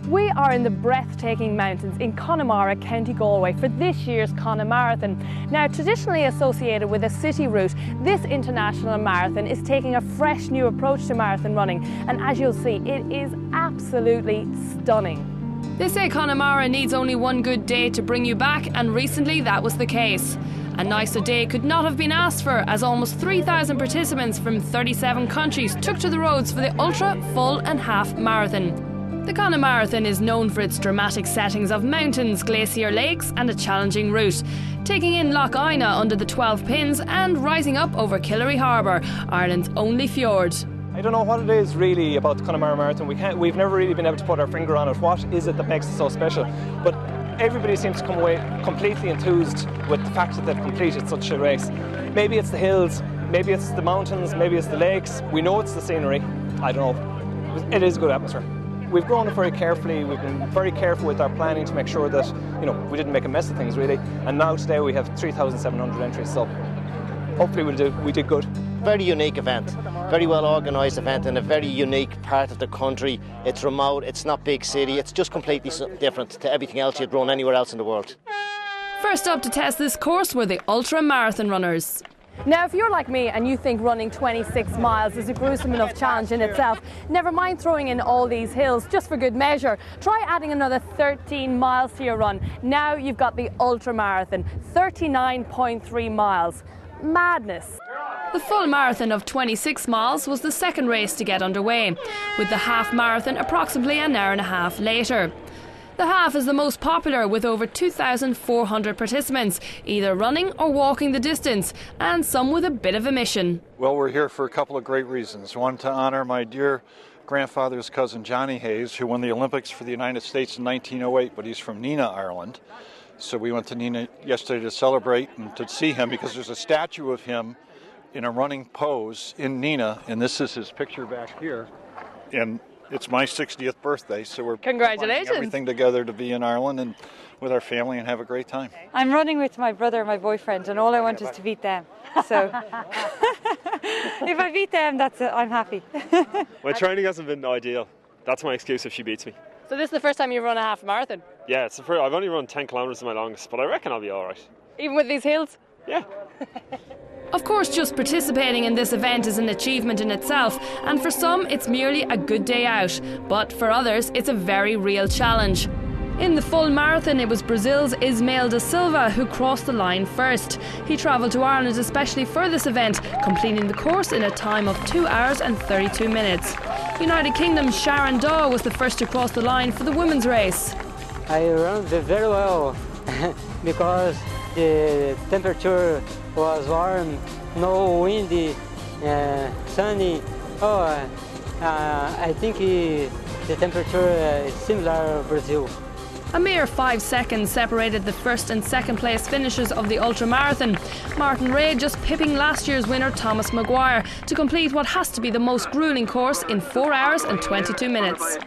We are in the breathtaking mountains in Connemara, County Galway for this year's Connemara Marathon. Now, traditionally associated with a city route, this international marathon is taking a fresh new approach to marathon running, and as you'll see, it is absolutely stunning. They say Connemara needs only one good day to bring you back, and recently that was the case. A nicer day could not have been asked for, as almost 3,000 participants from 37 countries took to the roads for the ultra, full and half marathon. The Connemara Marathon is known for its dramatic settings of mountains, glacier lakes and a challenging route, taking in Lough Ina under the 12 pins and rising up over Killary Harbour, Ireland's only fjord. I don't know what it is really about the Connemara Marathon. We've never really been able to put our finger on it. What is it that makes it so special? But everybody seems to come away completely enthused with the fact that they've completed such a race. Maybe it's the hills, maybe it's the mountains, maybe it's the lakes. We know it's the scenery. I don't know. It is a good atmosphere. We've grown it very carefully. We've been very careful with our planning to make sure that, we didn't make a mess of things really. And now today we have 3,700 entries, so hopefully we did good. Very unique event, very well organised event in a very unique part of the country. It's remote, it's not big city, it's just completely different to everything else you'd run anywhere else in the world. First up to test this course were the ultra marathon runners. Now, if you're like me and you think running 26 miles is a gruesome enough challenge in itself, never mind throwing in all these hills just for good measure. Try adding another 13 miles to your run. Now you've got the ultra marathon, 39.3 miles. Madness. The full marathon of 26 miles was the second race to get underway, with the half marathon approximately an hour and a half later. The half is the most popular, with over 2,400 participants, either running or walking the distance, and some with a bit of a mission. Well, we're here for a couple of great reasons. One, to honor my dear grandfather's cousin Johnny Hayes, who won the Olympics for the United States in 1908, but he's from Nenagh, Ireland. So we went to Nenagh yesterday to celebrate and to see him, because there's a statue of him in a running pose in Nenagh, and this is his picture back here. And it's my 60th birthday, so we're putting everything together to be in Ireland and with our family and have a great time. I'm running with my brother and my boyfriend, and all I want is to beat them. So if I beat them, that's it. I'm happy. My training hasn't been ideal. That's my excuse if she beats me. So this is the first time you've run a half marathon? Yeah, it's the first. I've only run 10 kilometres in my longest, but I reckon I'll be all right. Even with these hills? Yeah. Of course, just participating in this event is an achievement in itself, and for some it's merely a good day out, but for others it's a very real challenge. In the full marathon, it was Brazil's Ismael da Silva who crossed the line first. He travelled to Ireland especially for this event, completing the course in a time of 2 hours and 32 minutes. United Kingdom's Sharon Daw was the first to cross the line for the women's race. I ran very well because the temperature was warm, no windy, sunny. I think the temperature is similar to Brazil. A mere 5 seconds separated the first and second place finishers of the ultramarathon. Martin Ray just pipping last year's winner Thomas Maguire to complete what has to be the most gruelling course in 4 hours and 22 minutes.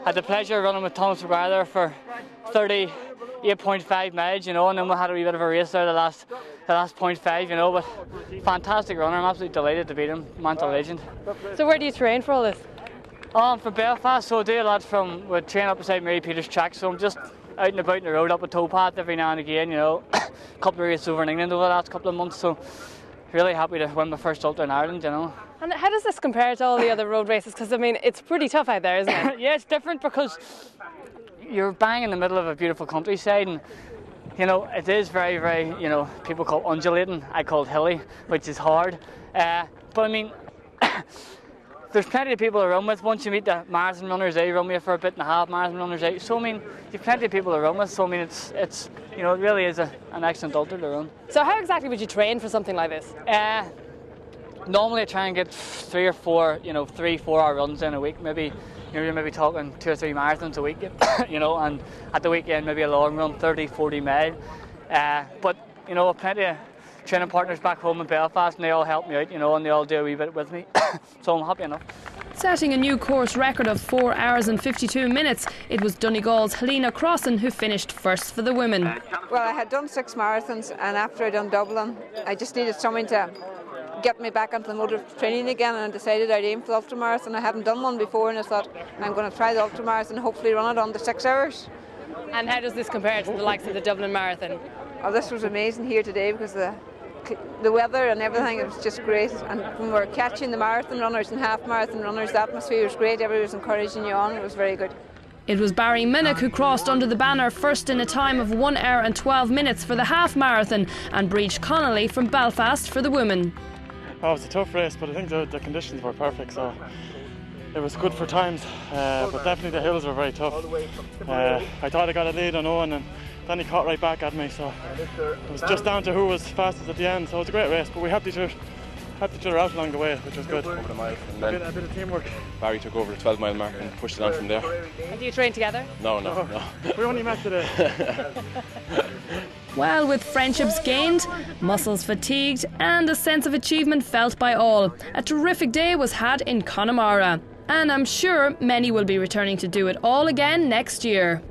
I had the pleasure of running with Thomas Maguire there for 38.5 miles, and then we had a wee bit of a race there the last 0.5, but fantastic runner. I'm absolutely delighted to beat him, man's a legend. So where do you train for all this? From Belfast, so I do a lot we train up beside Mary Peters track, so I'm just out and about in the road up a towpath every now and again, a couple of races over in England over the last couple of months, so really happy to win my first ultra in Ireland, And how does this compare to all the other road races? Because, it's pretty tough out there, isn't it? Yeah, it's different because you're bang in the middle of a beautiful countryside, and it is very, very, people call undulating, I call it hilly, which is hard, but there's plenty of people to run with. Once you meet the marathon runners, they run with you for a bit, and the half marathon runners out. So you've plenty of people to run with. So it really is an excellent ultra to run. So how exactly would you train for something like this? Normally I try and get 3 or 4, 3-4 hour runs in a week. Maybe you're maybe talking 2 or 3 marathons a week, and at the weekend maybe a long run, 30-40 mile. But plenty of training partners back home in Belfast, and they all help me out, and they all do a wee bit with me, so I'm happy enough. Setting a new course record of 4 hours and 52 minutes, it was Donegal's Helena Crossan who finished first for the women. Well, I had done 6 marathons, and after I'd done Dublin, I just needed something to get me back onto the mode of training again, and I decided I'd aim for the ultramarathon. I hadn't done one before, and I thought I'm going to try the ultramarathon and hopefully run it under 6 hours. And how does this compare to the likes of the Dublin Marathon? Oh, this was amazing here today because the weather and everything, it was just great. And when we were catching the marathon runners and half marathon runners, the atmosphere was great. Everybody was encouraging you on. It was very good. It was Barry Minnick who crossed under the banner first in a time of 1 hour and 12 minutes for the half marathon, and Breach Connolly from Belfast for the women. Oh, it was a tough race, but I think the conditions were perfect, so it was good for times, but definitely the hills were very tough. I thought I got a lead on Owen, and then he caught right back at me, so it was just down to who was fastest at the end. So it was a great race, but we helped each other out along the way, which was good. Over the mile, and then a bit of teamwork. Barry took over the 12-mile mark and pushed it on from there. And do you train together? No. We only met today. Well, with friendships gained, muscles fatigued, and a sense of achievement felt by all, a terrific day was had in Connemara. And I'm sure many will be returning to do it all again next year.